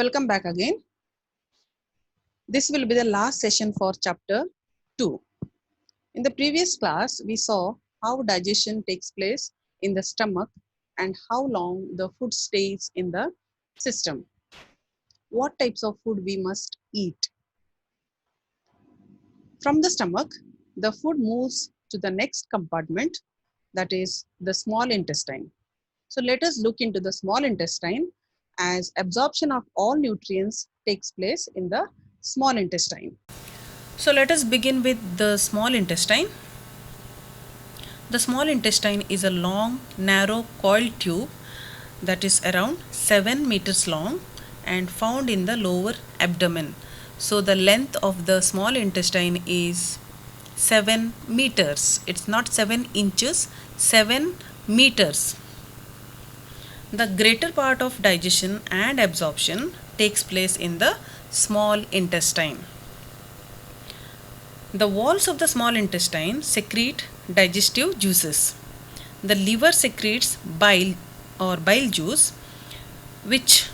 Welcome back again. This will be the last session for chapter 2. In the previous class, we saw how digestion takes place in the stomach and how long the food stays in the system. What types of food we must eat. From the stomach, the food moves to the next compartment, that is the small intestine. So let us look into the small intestine as absorption of all nutrients takes place in the small intestine. So let us begin with the small intestine. The small intestine is a long, narrow coiled tube that is around 7 meters long and found in the lower abdomen. So the length of the small intestine is 7 meters. It's not 7 inches, 7 meters. The greater part of digestion and absorption takes place in the small intestine. The walls of the small intestine secrete digestive juices. The liver secretes bile or bile juice, which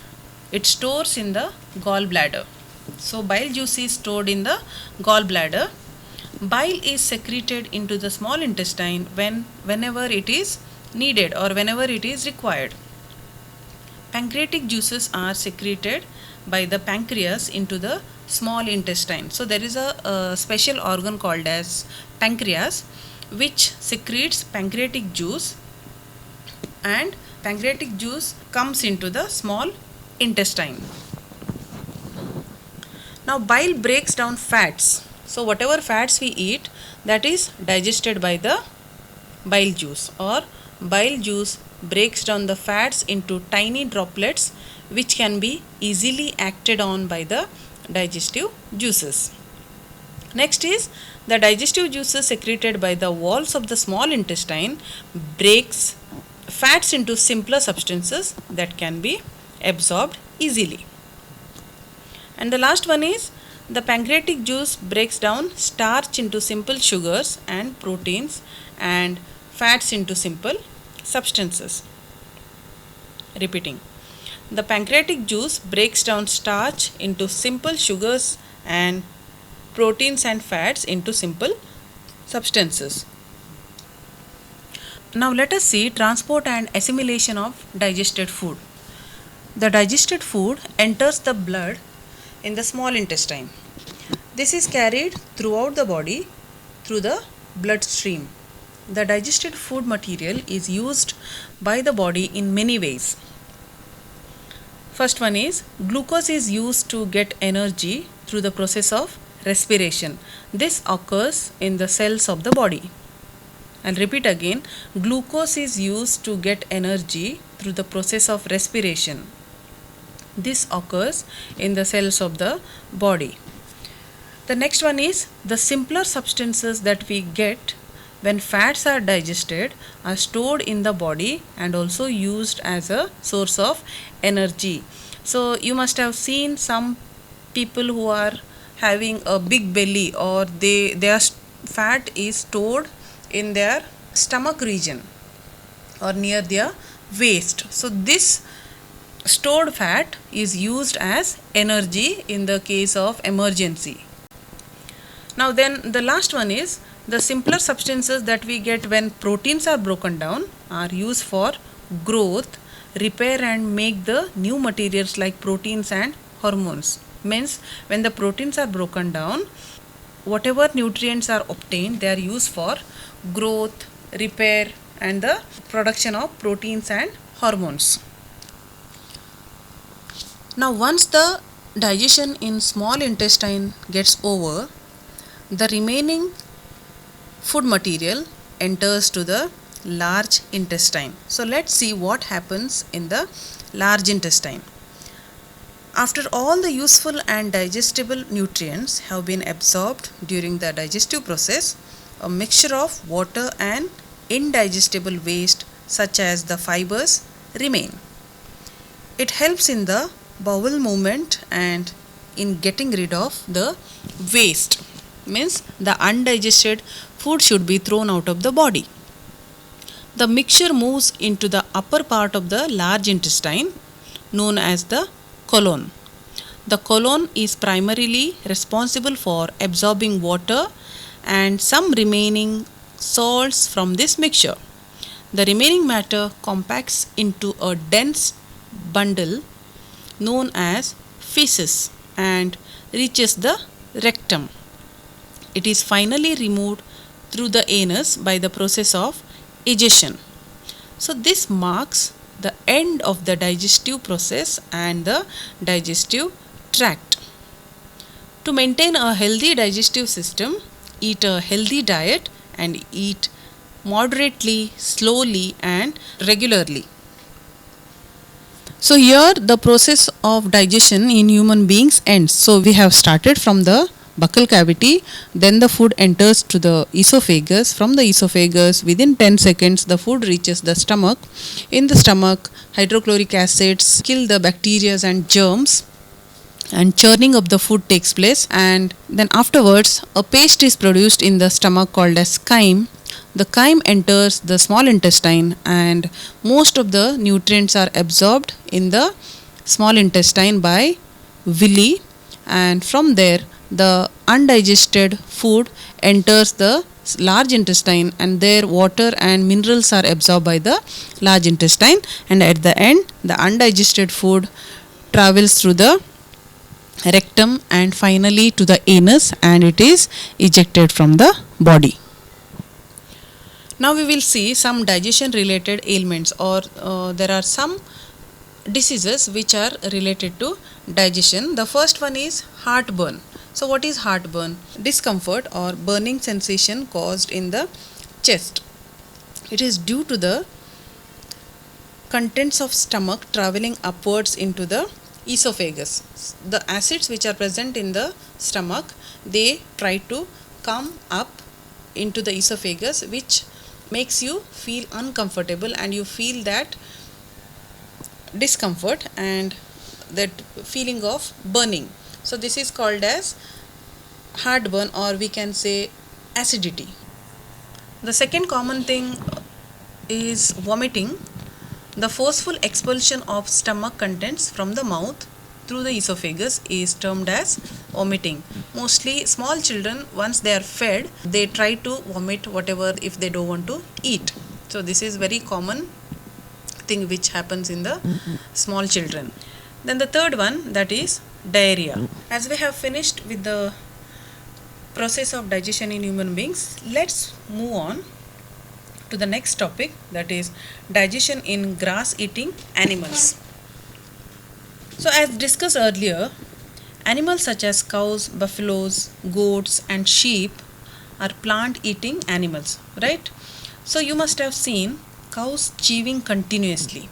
it stores in the gallbladder. So bile juice is stored in the gallbladder. Bile is secreted into the small intestine whenever it is needed or whenever it is required. Pancreatic juices are secreted by the pancreas into the small intestine. So there is a special organ called as pancreas which secretes pancreatic juice, and pancreatic juice comes into the small intestine. Now bile breaks down fats. So whatever fats we eat, that is digested by the bile juice, or bile juice breaks down the fats into tiny droplets which can be easily acted on by the digestive juices. Next is the digestive juices secreted by the walls of the small intestine breaks fats into simpler substances that can be absorbed easily. And the last one is the pancreatic juice breaks down starch into simple sugars and proteins and fats into simple substances. Repeating. The pancreatic juice breaks down starch into simple sugars and proteins and fats into simple substances. Now let us see transport and assimilation of digested food. The digested food enters the blood in the small intestine. This is carried throughout the body through the bloodstream. The digested food material is used by the body in many ways. First one is glucose is used to get energy through the process of respiration. This occurs in the cells of the body. I'll repeat again, glucose is used to get energy through the process of respiration. This occurs in the cells of the body. The next one is the simpler substances that we get when fats are digested are stored in the body and also used as a source of energy. So you must have seen some people who are having a big belly, or their fat is stored in their stomach region or near their waist. So this stored fat is used as energy in the case of emergency. Now then the last one is the simpler substances that we get when proteins are broken down are used for growth, repair and make the new materials like proteins and hormones. Means when the proteins are broken down, whatever nutrients are obtained, they are used for growth, repair and the production of proteins and hormones. Now once the digestion in small intestine gets over, the remaining food material enters to the large intestine. So let's see what happens in the large intestine. After all the useful and digestible nutrients have been absorbed during the digestive process, a mixture of water and indigestible waste such as the fibers remain. It helps in the bowel movement and in getting rid of the waste. Means the undigested food should be thrown out of the body. The mixture moves into the upper part of the large intestine known as the colon. The colon is primarily responsible for absorbing water and some remaining salts from this mixture. The remaining matter compacts into a dense bundle known as feces and reaches the rectum. It is finally removed through the anus by the process of egestion. So, this marks the end of the digestive process and the digestive tract. To maintain a healthy digestive system, eat a healthy diet and eat moderately, slowly, and regularly. So here the process of digestion in human beings ends. So we have started from the buccal cavity, then the food enters to the esophagus. From the esophagus, within 10 seconds the food reaches the stomach. In the stomach, hydrochloric acids kill the bacteria and germs, and churning of the food takes place, and then afterwards a paste is produced in the stomach called as chyme. The chyme enters the small intestine and most of the nutrients are absorbed in the small intestine by villi, and from there the undigested food enters the large intestine and there water and minerals are absorbed by the large intestine, and at the end the undigested food travels through the rectum and finally to the anus and it is ejected from the body. Now we will see some digestion related ailments, or there are some diseases which are related to digestion. The first one is heartburn. So what is heartburn? Discomfort or burning sensation caused in the chest. It is due to the contents of stomach traveling upwards into the esophagus. The acids which are present in the stomach, they try to come up into the esophagus, which makes you feel uncomfortable and you feel that discomfort and that feeling of burning. So this is called as heartburn, or we can say acidity. The second common thing is vomiting. The forceful expulsion of stomach contents from the mouth through the esophagus is termed as vomiting. Mostly small children, once they are fed, they try to vomit whatever if they don't want to eat. So this is very common thing which happens in the small children. Then the third one, that is diarrhea. As we have finished with the process of digestion in human beings, let's move on to the next topic, that is digestion in grass eating animals. So as discussed earlier, animals such as cows, buffaloes, goats and sheep are plant eating animals, right? So you must have seen cows chewing continuously.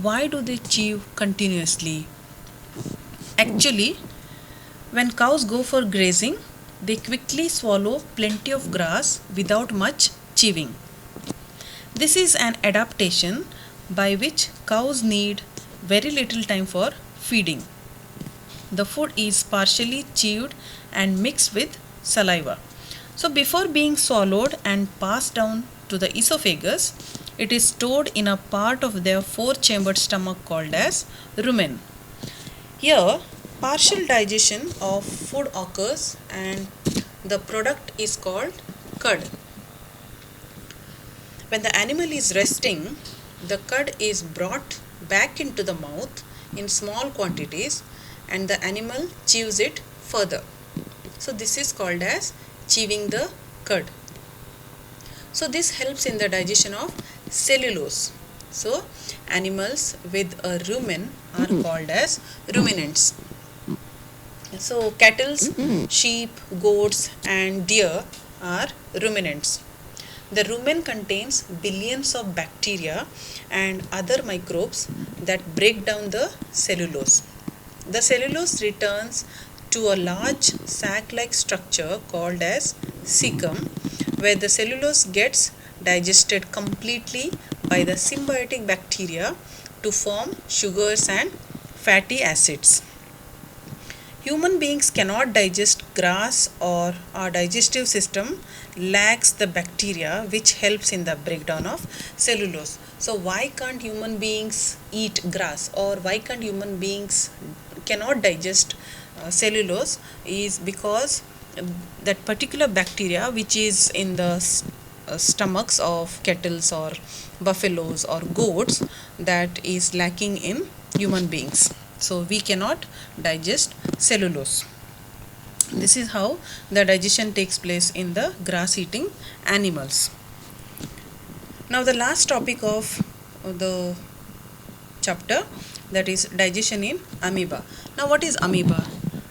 Why do they chew continuously? Actually, when cows go for grazing, they quickly swallow plenty of grass without much chewing. This is an adaptation by which cows need very little time for feeding. The food is partially chewed and mixed with saliva. So before being swallowed and passed down to the esophagus, it is stored in a part of their four-chambered stomach called as rumen. Here, partial digestion of food occurs and the product is called cud. When the animal is resting, the cud is brought back into the mouth in small quantities and the animal chews it further. So this is called as chewing the cud. So this helps in the digestion of cellulose. So animals with a rumen are called as ruminants. So cattle, sheep, goats and deer are ruminants. The rumen contains billions of bacteria and other microbes that break down the cellulose. The cellulose returns to a large sac-like structure called as cecum, where the cellulose gets digested completely by the symbiotic bacteria to form sugars and fatty acids. Human beings cannot digest grass, or our digestive system lacks the bacteria which helps in the breakdown of cellulose. So why can't human beings eat grass, or why can't human beings cannot digest cellulose is because that particular bacteria which is in the stomachs of kettles or buffaloes or goats, that is lacking in human beings. So we cannot digest cellulose. This is how the digestion takes place in the grass eating animals. Now the last topic of the chapter, that is digestion in amoeba. Now what is amoeba?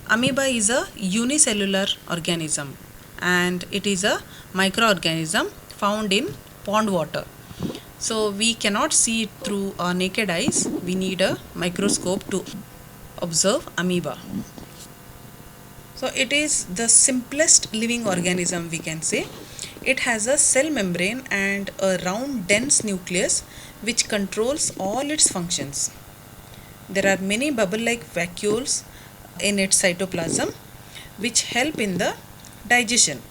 Amoeba is a unicellular organism and it is a microorganism found in pond water. So we cannot see it through our naked eyes. We need a microscope to observe amoeba. So it is the simplest living organism, we can say. It has a cell membrane and a round dense nucleus which controls all its functions. There are many bubble-like vacuoles in its cytoplasm which help in the digestion.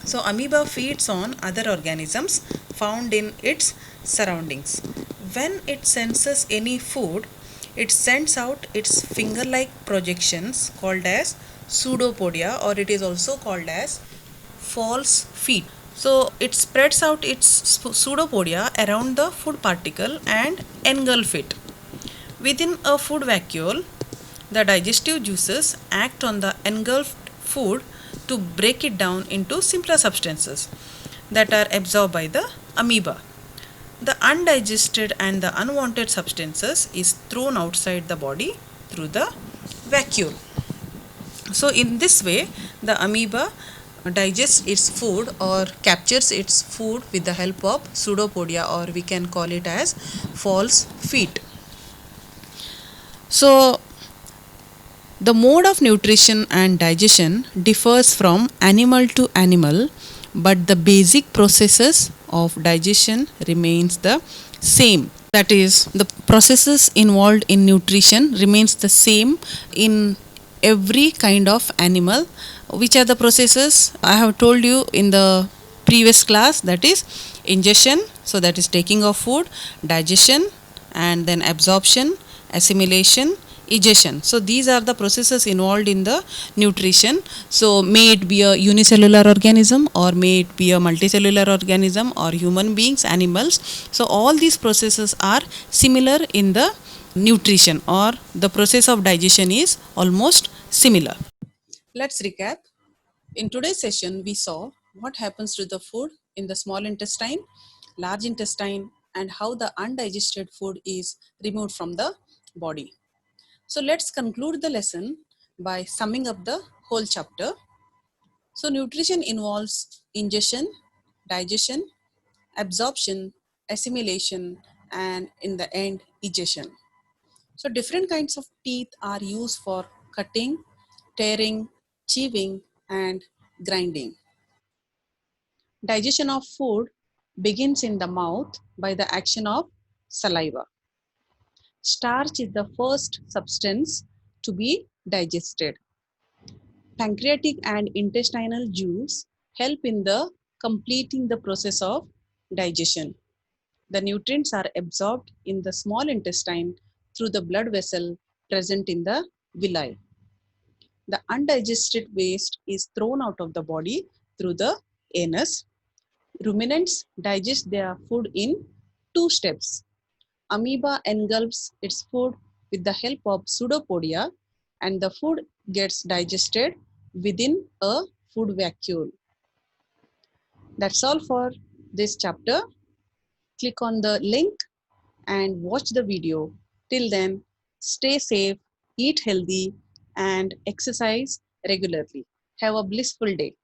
So amoeba feeds on other organisms found in its surroundings. When it senses any food, it sends out its finger-like projections called as pseudopodia, or it is also called as false feet. So it spreads out its pseudopodia around the food particle and engulf it. Within a food vacuole, the digestive juices act on the engulfed food to break it down into simpler substances that are absorbed by the amoeba. The undigested and the unwanted substances is thrown outside the body through the vacuole. So in this way, the amoeba digests its food or captures its food with the help of pseudopodia, or we can call it as false feet. So the mode of nutrition and digestion differs from animal to animal, but the basic processes of digestion remains the same. That is, the processes involved in nutrition remains the same in every kind of animal. Which are the processes? I have told you in the previous class, that is ingestion, so that is taking of food, digestion, and then absorption, assimilation, egestion. So these are the processes involved in the nutrition. So may it be a unicellular organism or may it be a multicellular organism or human beings, animals. So all these processes are similar in the nutrition, or the process of digestion is almost similar. Let's recap. In today's session, we saw what happens to the food in the small intestine, large intestine, and how the undigested food is removed from the body. So let's conclude the lesson by summing up the whole chapter. So nutrition involves ingestion, digestion, absorption, assimilation, and in the end, egestion. So different kinds of teeth are used for cutting, tearing, chewing, and grinding. Digestion of food begins in the mouth by the action of saliva. Starch is the first substance to be digested. Pancreatic and intestinal juice help in the completing the process of digestion. The nutrients are absorbed in the small intestine through the blood vessel present in the villi. The undigested waste is thrown out of the body through the anus. Ruminants digest their food in 2 steps. Amoeba engulfs its food with the help of pseudopodia, and the food gets digested within a food vacuole. That's all for this chapter. Click on the link and watch the video. Till then, stay safe, eat healthy, and exercise regularly. Have a blissful day.